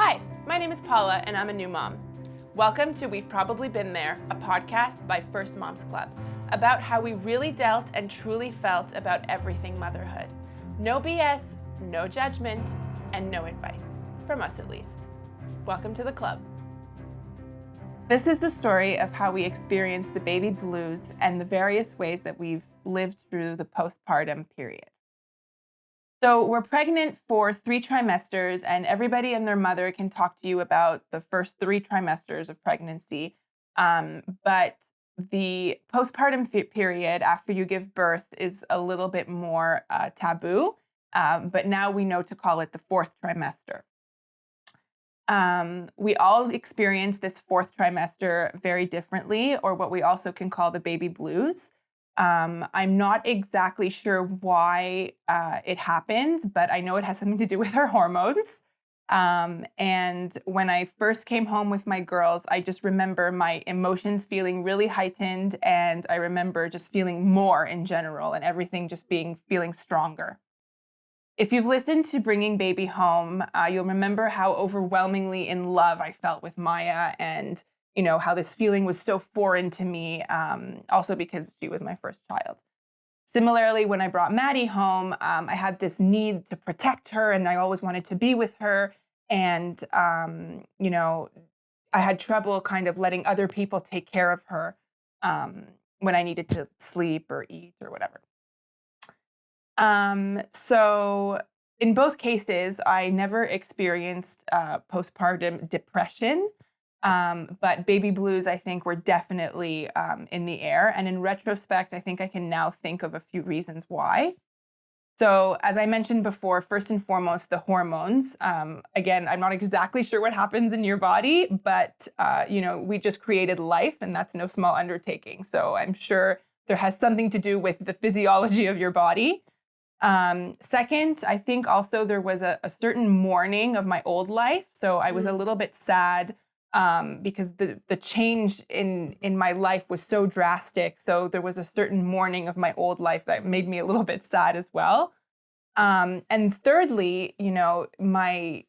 Hi, my name is Paula and I'm a new mom. Welcome to We've Probably Been There, a podcast by First Moms Club about how we really dealt and truly felt about everything motherhood. No BS, no judgment, and no advice, from us at least. Welcome to the club. This is the story of how we experienced the baby blues and the various ways that we've lived through the postpartum period. So we're pregnant for 3 trimesters, and everybody and their mother can talk to you about the first 3 trimesters of pregnancy. But the postpartum period after you give birth is a little bit more taboo, but now we know to call it the 4th trimester. We all experience this 4th trimester very differently, or what we also can call the baby blues. I'm not exactly sure why it happens, but I know it has something to do with our hormones. And when I first came home with my girls, I just remember my emotions feeling really heightened, and I remember just feeling more in general and everything just feeling stronger. If you've listened to Bringing Baby Home, you'll remember how overwhelmingly in love I felt with Maya, and how this feeling was so foreign to me, also because she was my first child. Similarly, when I brought Maddie home, I had this need to protect her, and I always wanted to be with her. And, I had trouble kind of letting other people take care of her when I needed to sleep or eat or whatever. So in both cases, I never experienced postpartum depression. But baby blues, I think, were definitely in the air. And in retrospect, I think I can now think of a few reasons why. So as I mentioned before, first and foremost, the hormones. Again, I'm not exactly sure what happens in your body, but, we just created life, and that's no small undertaking. So I'm sure there has something to do with the physiology of your body. Second, I think also there was a certain mourning of my old life. So I was a little bit sad because the change in my life was so drastic. So there was a certain mourning of my old life that made me a little bit sad as well. And thirdly, my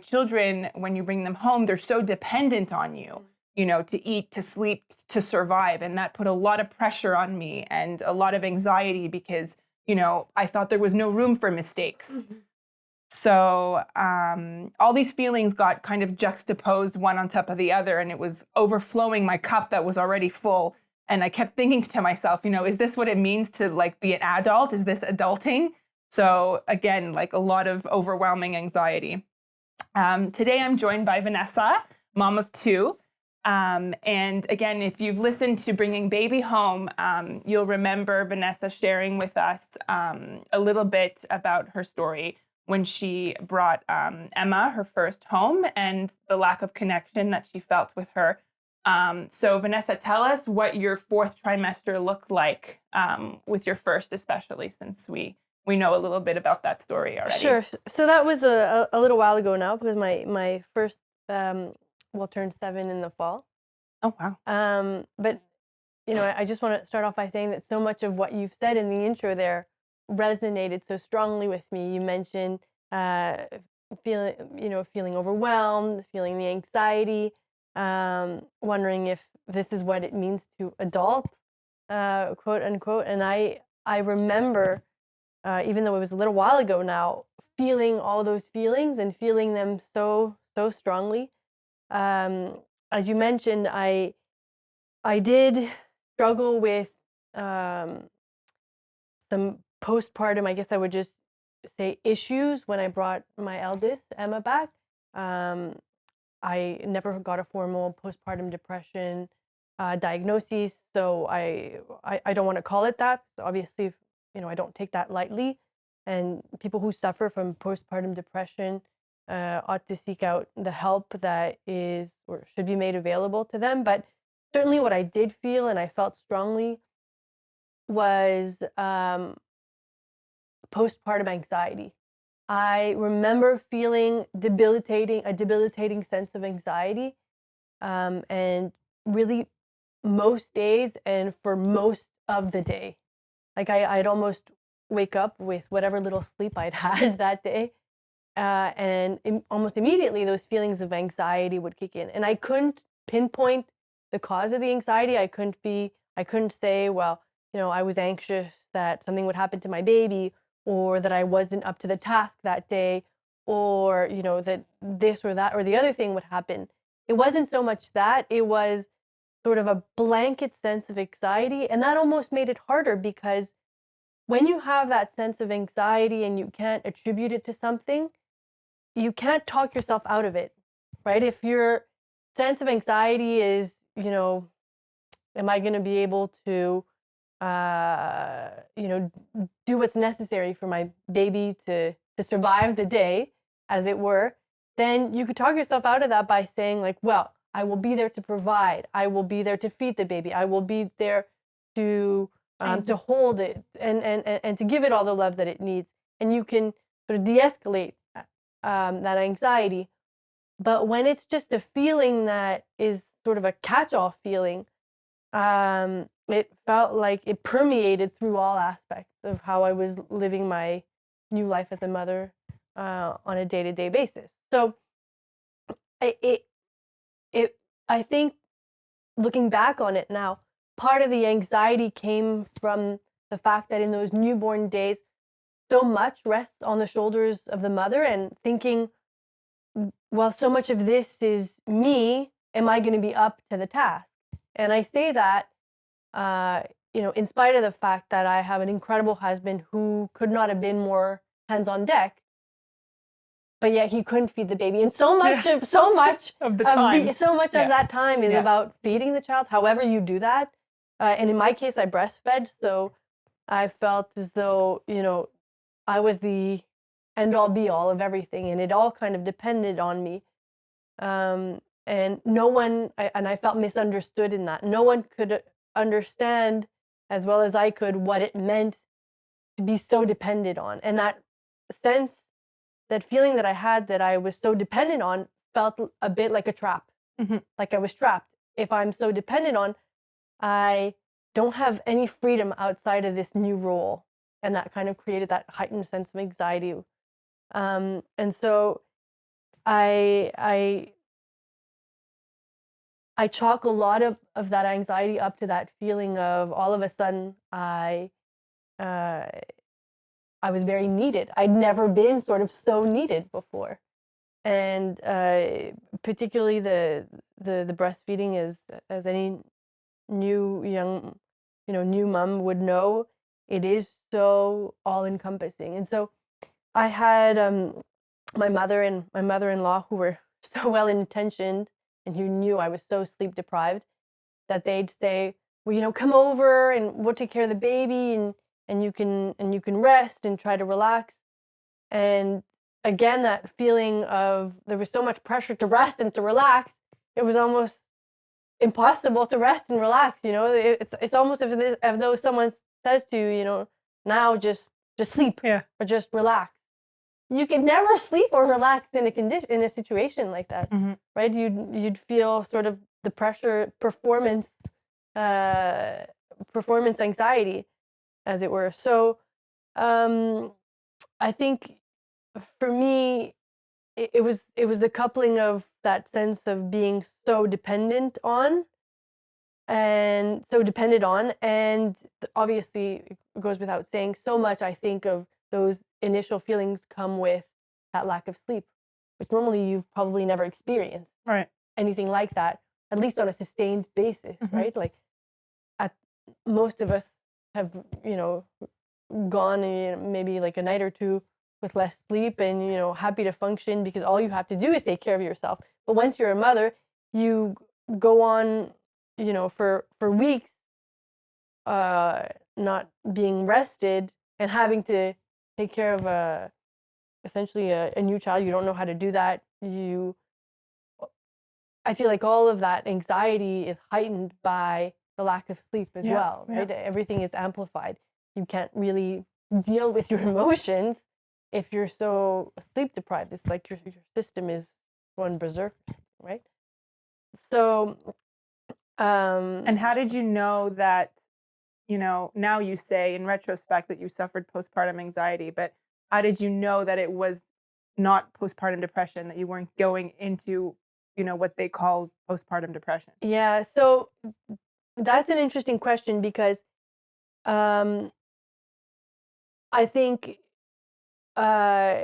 children, when you bring them home, they're so dependent on you, to eat, to sleep, to survive. And that put a lot of pressure on me and a lot of anxiety because, I thought there was no room for mistakes. Mm-hmm. So all these feelings got kind of juxtaposed one on top of the other, and it was overflowing my cup that was already full. And I kept thinking to myself, is this what it means to be an adult? Is this adulting? So again, a lot of overwhelming anxiety. Today I'm joined by Vanessa, mom of 2. And again, if you've listened to Bringing Baby Home, you'll remember Vanessa sharing with us a little bit about her story when she brought Emma, her first, home, and the lack of connection that she felt with her. So Vanessa, tell us what your 4th trimester looked like with your first, especially since we know a little bit about that story already. Sure. So that was a little while ago now, because my first will turn 7 in the fall. Oh, wow. But, I just want to start off by saying that so much of what you've said in the intro there resonated so strongly with me. You mentioned feeling overwhelmed, feeling the anxiety, wondering if this is what it means to adult, quote unquote. And I remember, even though it was a little while ago now, feeling all those feelings and feeling them so strongly. As you mentioned, I did struggle with some postpartum, I guess I would just say, issues when I brought my eldest, Emma, back. I never got a formal postpartum depression diagnosis, so I don't want to call it that. So obviously, I don't take that lightly. And people who suffer from postpartum depression ought to seek out the help that is or should be made available to them. But certainly what I did feel, and I felt strongly, was postpartum anxiety. I remember feeling a debilitating sense of anxiety, and really most days and for most of the day. I'd almost wake up with whatever little sleep I'd had that day, and almost immediately those feelings of anxiety would kick in, and I couldn't pinpoint the cause of the anxiety. I couldn't say, well, I was anxious that something would happen to my baby, or that I wasn't up to the task that day, or that this or that or the other thing would happen. It wasn't so much that, it was sort of a blanket sense of anxiety, and that almost made it harder, because when you have that sense of anxiety and you can't attribute it to something, you can't talk yourself out of it, right? If your sense of anxiety is, am I going to be able to, uh, you know, do what's necessary for my baby to survive the day, as it were, then you could talk yourself out of that by saying, like, well, I will be there to provide. I will be there to feed the baby. I will be there to hold it, and to give it all the love that it needs. And you can sort of de-escalate that anxiety. But when it's just a feeling that is sort of a catch-all feeling, it felt like it permeated through all aspects of how I was living my new life as a mother on a day-to-day basis. So I- it it I think, looking back on it now, part of the anxiety came from the fact that in those newborn days, so much rests on the shoulders of the mother, and thinking, well, so much of this is me. Am I going to be up to the task? And I say that, in spite of the fact that I have an incredible husband who could not have been more hands on deck, but yet he couldn't feed the baby. And so much Yeah. of so much Of the of time. so much Yeah. of that time is Yeah. about feeding the child. However you do that, and in my case, I breastfed, so I felt as though I was the end all be all of everything, and it all kind of depended on me. And no one, and I felt misunderstood in that. No one could understand as well as I could what it meant to be so dependent on. And sense, that feeling that I had, that I was so dependent on, felt a bit like a trap. Mhm. Like I was trapped. If I'm so dependent on, I don't have any freedom outside of this new role. And that kind of created that heightened sense of anxiety. And so I I chalk a lot of that anxiety up to that feeling of, all of a sudden, uh, I was very needed. I'd never been sort of so needed before, and particularly the breastfeeding, as any new mom would know, it is so all encompassing. And so I had my mother and my mother-in-law, who were so well intentioned and who knew I was so sleep deprived, that they'd say, well, come over and we'll take care of the baby, and you can rest and try to relax. And again, that feeling of, there was so much pressure to rest and to relax, it was almost impossible to rest and relax. It's almost as though someone says to you, now just sleep, Yeah. or just relax. You can never sleep or relax in a situation like that, Mhm. right? You'd feel sort of the pressure, uh, performance anxiety, as it were. So um, I think, for me, it was the coupling of that sense of being so dependent on, and obviously, it goes without saying, so much, I think, of those initial feelings come with that lack of sleep, which normally you've probably never experienced Right. anything like that, at least on a sustained basis, Mhm. right? Like, at most of us have, gone, maybe like a night or two with less sleep, and happy to function, because all you have to do is take care of yourself. But once you're a mother, you go on, for weeks, uh not being rested, and having to take care of essentially a new child. You don't know how to do that. I feel like all of that anxiety is heightened by the lack of sleep as Yeah. well, Yeah. right? Everything is amplified. You can't really deal with your emotions if you're so sleep deprived. It's like your system is going berserk or something, right? So, And how um, did you know that, now you say in retrospect that you suffered postpartum anxiety, but how did you know that it was not postpartum depression, that you weren't going into, what they call postpartum depression? Yeah, so that's an interesting question because um, I think uh,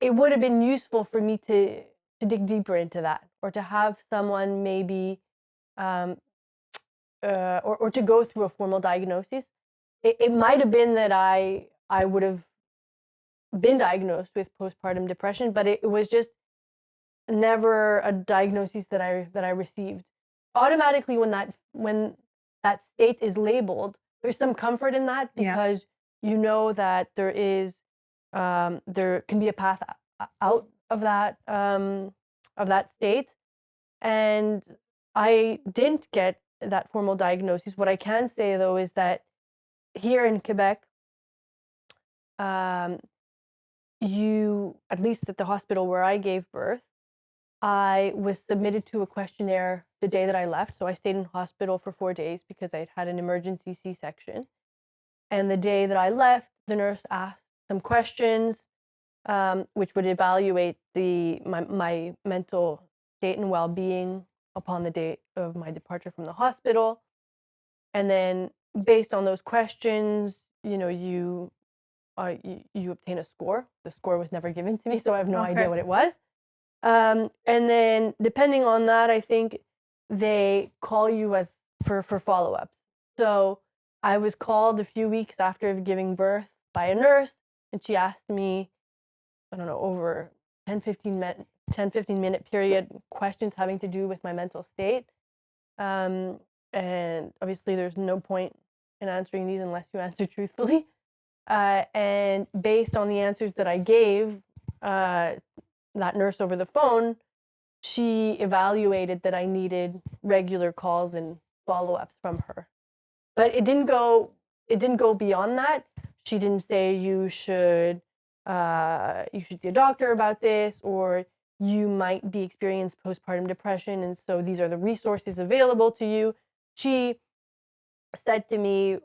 it would have been useful for me to dig deeper into that, or to have someone maybe, um, or to go through a formal diagnosis. It might have been that I would have been diagnosed with postpartum depression, but it was just never a diagnosis that I received. Automatically, when that state is labeled, there's some comfort in that, Yeah. because you know that there can be a path out of that state. And I didn't get that formal diagnosis. What I can say though is that here in Quebec, um, you, at least at the hospital where I gave birth, I was submitted to a questionnaire the day that I left. So I stayed in hospital for 4 days because I'd had an emergency C-section. And the day that I left, the nurse asked some questions, which would evaluate my mental state and well-being upon the date of my departure from the hospital. And then, based on those questions, you obtain a score. The score was never given to me, so I have no idea Okay. what it was. And then, depending on that, I think they call you as for follow-ups. So I was called a few weeks after giving birth by a nurse, and she asked me, I don't know, over 10 15 minute period, questions having to do with my mental state. Um, and obviously, there's no point in answering these unless you answer truthfully. And based on the answers that I gave, that nurse over the phone, she evaluated that I needed regular calls and follow-ups from her. But it didn't go beyond that. She didn't say you should see a doctor about this, or you might be experiencing postpartum depression, and so these are the resources available to you. She said to me,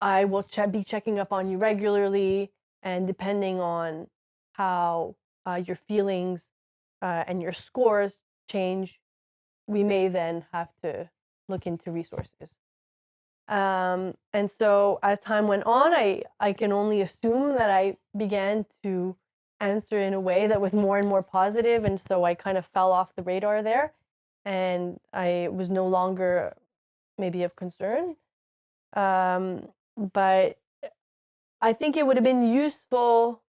I will be checking up on you regularly, and depending on how your feelings and your scores change, we may then have to look into resources. And so as time went on, I can only assume that I began to answer in a way that was more and more positive, and so I kind of fell off the radar there, and I was no longer maybe of concern. But I think it would have been useful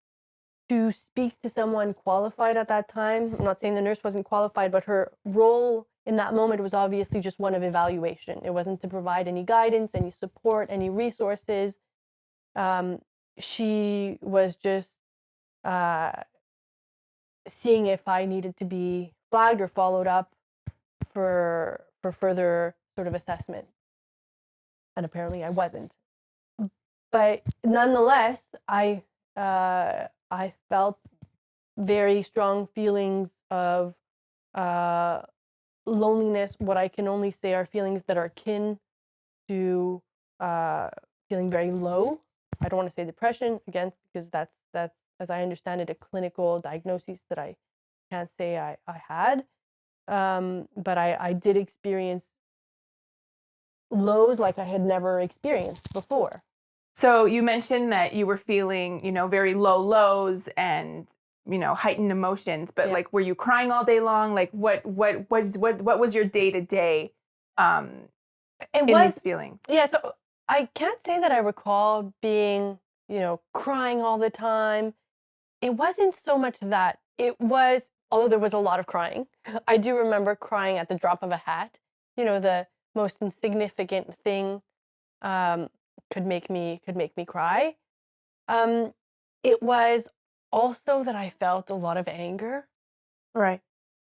to speak to someone qualified at that time. I'm not saying the nurse wasn't qualified, but her role in that moment was obviously just one of evaluation. It wasn't to provide any guidance, any support, any resources. Um, she was just uh, seeing if I needed to be flagged or followed up for further sort of assessment. And apparently I wasn't. But nonetheless, I felt very strong feelings of uh, loneliness. What I can only say are feelings that are akin to uh, feeling very low. I don't want to say depression again, because that's, as I understand it, a clinical diagnosis that I can't say I had. But I did experience lows like I had never experienced before. So you mentioned that you were feeling, very low lows and, heightened emotions, but Yeah. like, were you crying all day long? Like, what was your day to day, um, It in these was, feelings? yeah, so I can't say that I recall being, crying all the time. It wasn't so much that. It was, although there was a lot of crying, I do remember crying at the drop of a hat. The most insignificant thing um, could make me cry. Um, it was also that I felt a lot of anger, Right.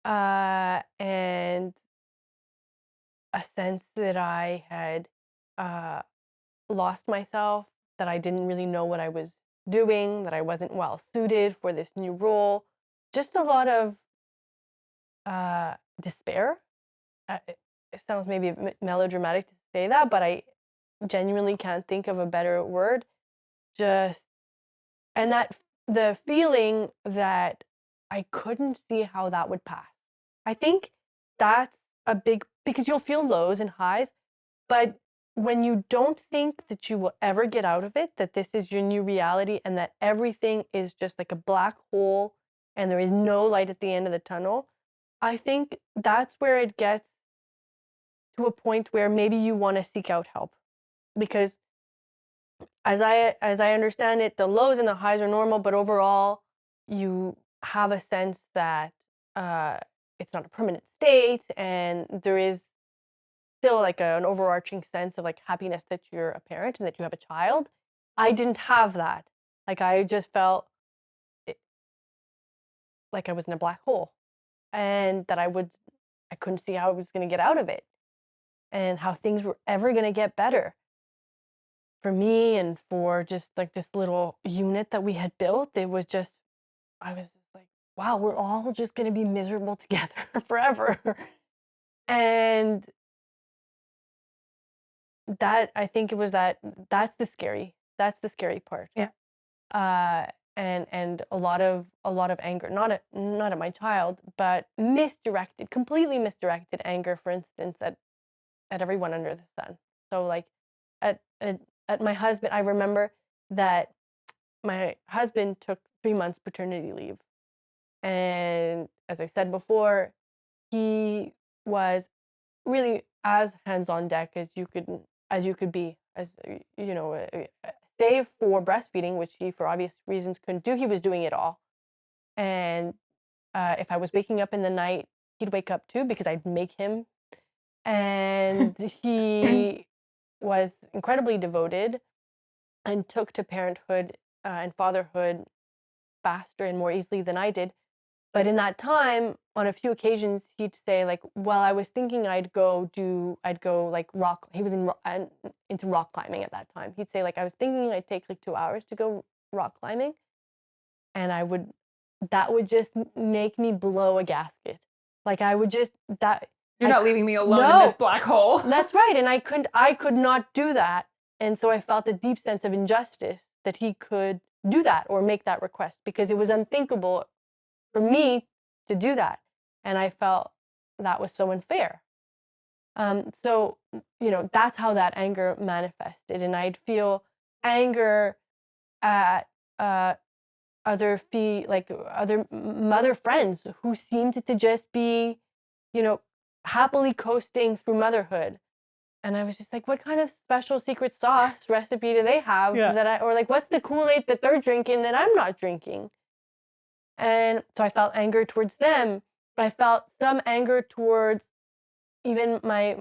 and a sense that I had uh, lost myself, that I didn't really know what I was doing, that I wasn't well suited for this new role. Just a lot of despair. It sounds maybe melodramatic to say that, but I genuinely can't think of a better word. Just, and the feeling that I couldn't see how that would pass. I think that's a big, because you'll feel lows and highs, but when you don't think that you will ever get out of it, that this is your new reality and that everything is just like a black hole and there is no light at the end of the tunnel, I think that's where it gets to a point where maybe you want to seek out help. Because as I understand it, the lows and the highs are normal, but overall, you have a sense that uh, it's not a permanent state, and there is still like an overarching sense of like happiness that you're a parent and that you have a child. I didn't have that. Like I just felt it, like I was in a black hole, and that I couldn't see how I was going to get out of it, and how things were ever going to get better for me and for just like this little unit that we had built. It was just, I was just like, wow, we're all just going to be miserable together forever. And that, I think it was that, that's the scary part. Yeah. Uh, and a lot of anger, not at my child, but misdirected, completely misdirected anger, for instance, at everyone under the sun. So like at at, at my husband, I remember that my husband took 3 months paternity leave. And as I said before, he was really as hands on deck as you could be, save for breastfeeding, which he for obvious reasons couldn't do. He was doing it all. And if I was waking up in the night, he'd wake up too because I'd make him. And he was incredibly devoted and took to parenthood and fatherhood faster and more easily than I did. But in that time, on a few occasions, he'd say like, "Well, I was thinking I'd go like rock." He was into rock climbing at that time. He'd say like, "I was thinking I'd take like 2 hours to go rock climbing," and that would just make me blow a gasket. Like I would just that You're not leaving me alone in this no, black hole. that's right, and I could not do that, and so I felt a deep sense of injustice that he could do that or make that request because it was unthinkable for me to do that. And I felt that was so unfair. So, that's how that anger manifested. And I'd feel anger at uh, other mother friends who seemed to just be, you know, happily coasting through motherhood. And I was just like, what kind of special secret sauce recipe do they have Yeah. or like, what's the Kool-Aid that they're drinking that I'm not drinking? And so I felt anger towards them. I felt some anger towards even my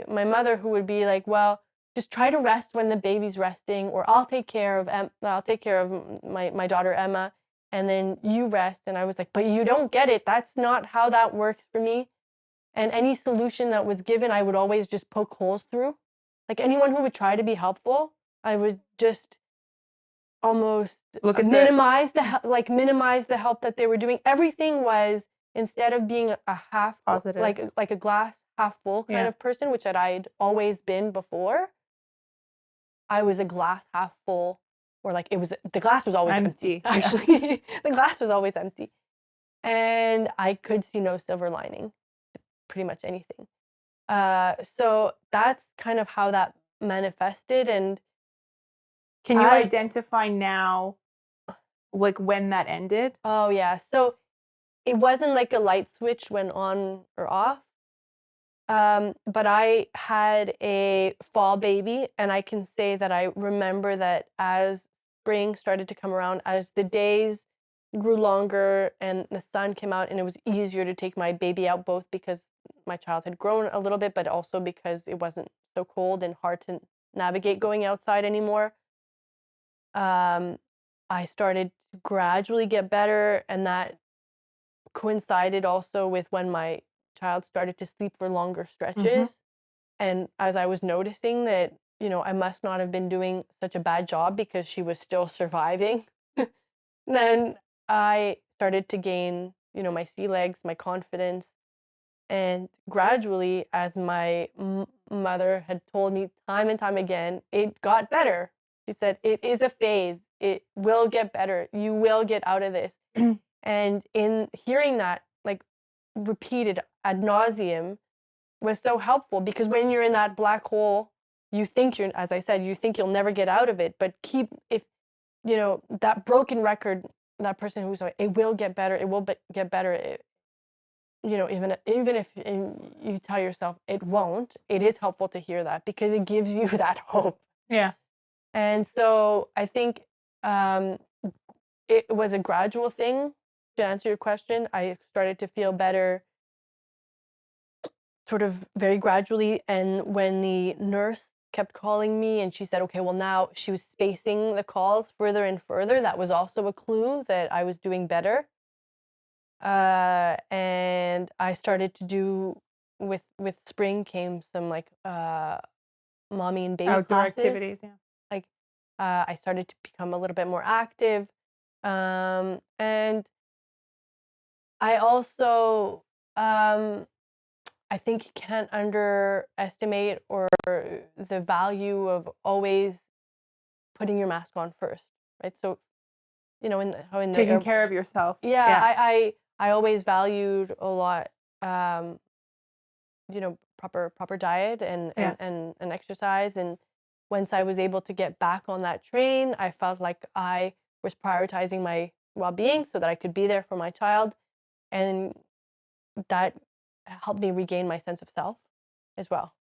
mother, who would be like, "Well, just try to rest when the baby's resting, or I'll take care of my daughter Emma, and then you rest." And I was like, "But you don't get it. That's not how that works for me." And any solution that was given, I would always just poke holes through. Like anyone who would try to be helpful, I would just almost Look at minimize the help that they were doing. Everything was, instead of being a half Positive. like a glass half full kind Yeah. of person, which I'd always been before. I was a glass half full, or like the glass was always empty. Yeah. Actually, the glass was always empty, and I could see no silver lining to pretty much anything. So that's kind of how that manifested, and Can you I identify now, like when that ended? oh yeah, so it wasn't like a light switch went on or off. But I had a fall baby, and I can say that I remember that as spring started to come around, as the days grew longer and the sun came out, and it was easier to take my baby out, both because my child had grown a little bit, but also because it wasn't so cold and hard to navigate going outside anymore. Um, I started to gradually get better, and that coincided also with when my child started to sleep for longer Mhm. stretches. And as I was noticing that, I must not have been doing such a bad job because she was still surviving, then I started to gain, my sea legs, my confidence. And gradually, as my mother had told me time and time again, it got better. She said, it is a phase. it will get better. You will get out of this. And in hearing that, like, repeated ad nauseum was so helpful, because when you're in that black hole, you think you're, as I said, you think you'll never get out of it, but if, that broken record, that person who's like, it will get better, it will get better, even if you tell yourself it won't, it is helpful to hear that, because it gives you that hope. Yeah. And so I think it was a gradual thing. To answer your question, I started to feel better sort of very gradually. And when the nurse kept calling me and she said, okay, well, now she was spacing the calls further and further, that was also a clue that I was doing better. And I started to do, with spring came some like mommy and baby Outdoor classes. activities, yeah. Like I started to become a little bit more active. And I also, I think you can't underestimate or the value of always putting your mask on first, right? So, in the Taking care of yourself. yeah, Yeah. I always valued a lot, proper diet and Yeah. and exercise. And once I was able to get back on that train, I felt like I was prioritizing my well-being so that I could be there for my child, and that helped me regain my sense of self as well.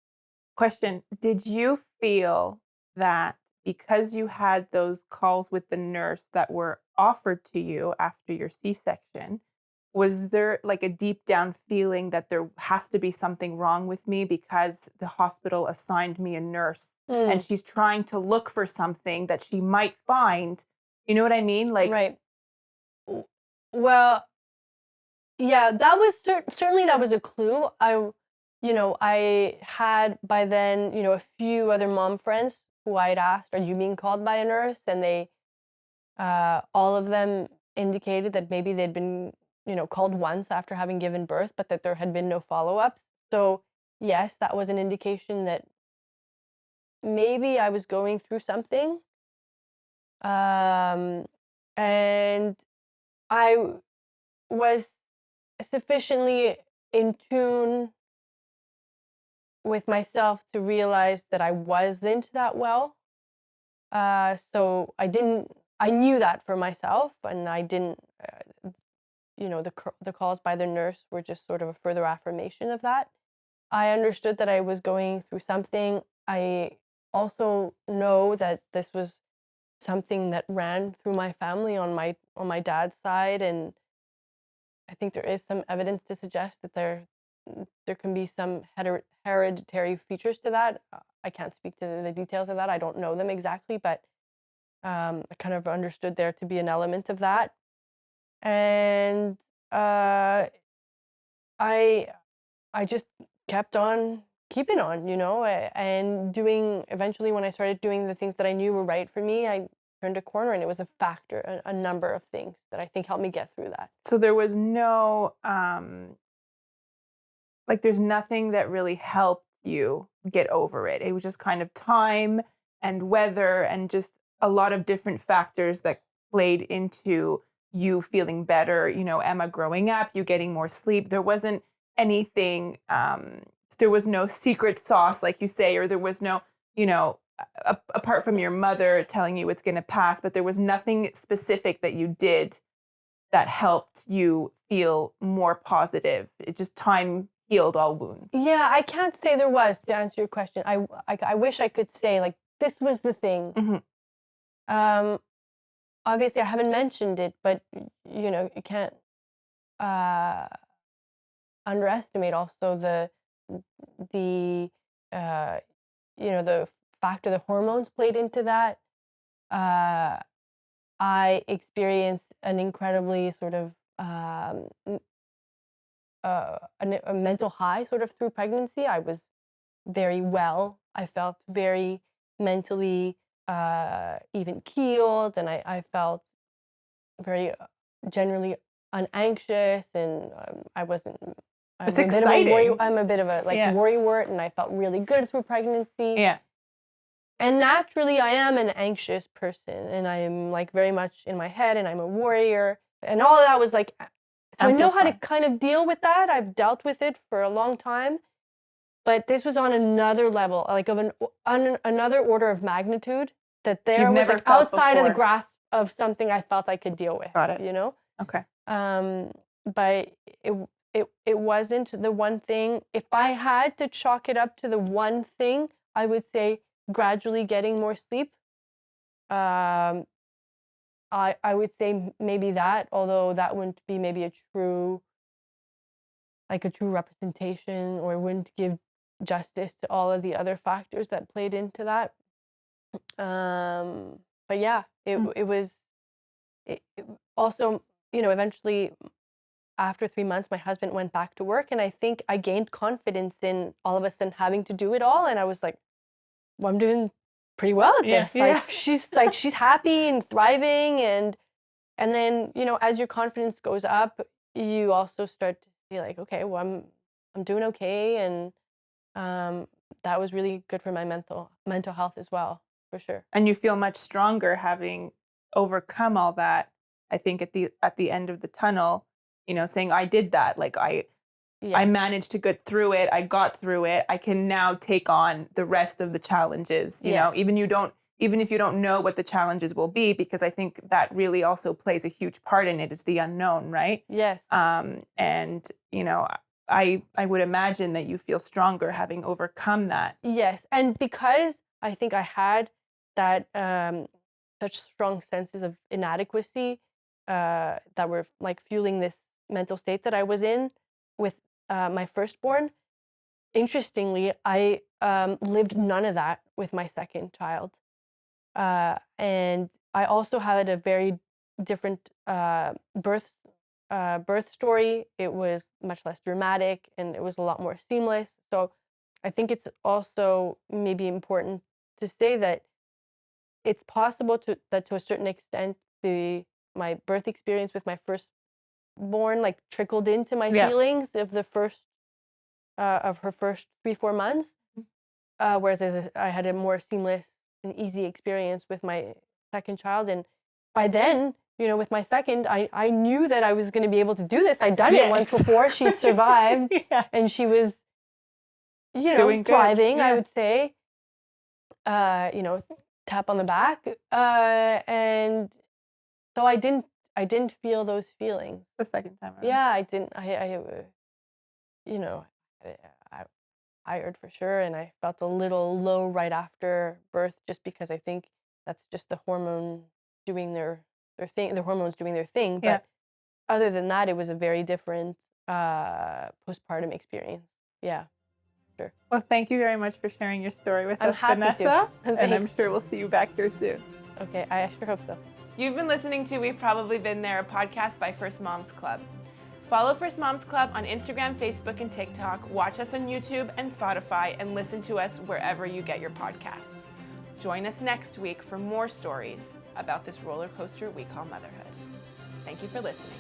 Question, did you feel that because you had those calls with the nurse that were offered to you after your C-section, was there like a deep down feeling that there has to be something wrong with me because the hospital assigned me a nurse and Mm, she's trying to look for something that she might find? You know what I mean? Like, right. W- Well, yeah, that was certainly, that was a clue. I had by then, a few other mom friends who I'd asked, "Are you being called by a nurse?" And they, all of them indicated that maybe they'd been, called once after having given birth, but that there had been no follow-ups. So yes, that was an indication that maybe I was going through something. Um, and I was sufficiently in tune with myself to realize that I wasn't that well. So I knew that for myself, and I didn't, the calls by the nurse were just sort of a further affirmation of that. I understood that I was going through something. I also know that this was something that ran through my family on my dad's side, and I think there is some evidence to suggest that there can be some hereditary features to that. I can't speak to the details of that. I don't know them exactly, but I kind of understood there to be an element of that. And uh, I I just kept on keeping on, and doing. Eventually, when I started doing the things that I knew were right for me, I turned a corner, and it was a factor, a number of things that I think helped me get through that. so there was no like, there's nothing that really helped you get over it. It was just kind of time and weather and just a lot of different factors that played into you feeling better, Emma growing up, you getting more sleep. There wasn't anything, there was no secret sauce, like you say, or there was no, apart from your mother telling you it's going to pass, but there was nothing specific that you did that helped you feel more positive. It just time healed all wounds. Yeah, I can't say there was, to answer your question. I wish I could say, like, this was the thing. Mhm. Um, Obviously, I haven't mentioned it, but you can't uh, underestimate also the uh, the factor the hormones played into that. Uh, I experienced an incredibly sort of a mental high sort of through pregnancy. I was very well. I felt very mentally even keeled, and I felt very generally unanxious, and I wasn't. It's I'm a bit of a worry. exciting. I'm a bit of a like Yeah. worrywart, and I felt really good through pregnancy. Yeah. And naturally, I am an anxious person, and I am like very much in my head, and I'm a warrior, and all of that was like. So I know how to Amplified. kind of deal with that. I've dealt with it for a long time, but this was on another level, like of another order of magnitude. That there You've was never like felt outside of the before. grasp of something I felt I could deal with. Got it. You know. Okay. But it wasn't the one thing. If I had to chalk it up to the one thing, I would say gradually getting more sleep. Um, I would say maybe that, although that wouldn't be maybe a true representation, or wouldn't give justice to all of the other factors that played into that. But yeah, Mm. it was it also, eventually after 3 months, my husband went back to work, and I think I gained confidence in all of a sudden having to do it all, and I was like, well, I'm doing pretty well at Yeah. this. Yeah. She's happy and thriving, and then, as your confidence goes up, you also start to be like, okay, well, I'm doing okay, and that was really good for my mental health as well, for sure. And you feel much stronger having overcome all that. I think at the end of the tunnel, saying I did that. Like I Yes. managed to get through it. I got through it. I can now take on the rest of the challenges, Yes. even if you don't know what the challenges will be, because I think that really also plays a huge part in it, is the unknown, right? Yes. And I would imagine that you feel stronger having overcome that. Yes, and because I think I had that such strong senses of inadequacy that were like fueling this mental state that I was in with my firstborn. Interestingly, I lived none of that with my second child, and I also had a very different birth story. It was much less dramatic, and it was a lot more seamless. So I think it's also maybe important to say that it's possible that to a certain extent my birth experience with my firstborn like trickled into my Yeah. feelings of her first 3-4 months, whereas I had a more seamless and easy experience with my second child, and by then, with my second, I knew that I was going to be able to do this. I'd done it Yeah, once before. She'd survived, Yeah. and she was, Doing good. thriving, I Yeah. would say. You know, tap on the back, and so I didn't feel those feelings. The second time around. Yeah, I didn't. You know, I tired for sure, and I felt a little low right after birth, just because I think that's just the hormone doing their thing. The hormones doing their thing. Yeah. But other than that, it was a very different postpartum experience. Yeah, sure. Well, thank you very much for sharing your story with I'm us, happy to. Vanessa. And I'm Thanks. sure we'll see you back here soon. Okay, I sure hope so. You've been listening to We've Probably Been There, a podcast by First Moms Club. Follow First Moms Club on Instagram, Facebook, and TikTok. Watch us on YouTube and Spotify, and listen to us wherever you get your podcasts. Join us next week for more stories about this roller coaster we call motherhood. Thank you for listening.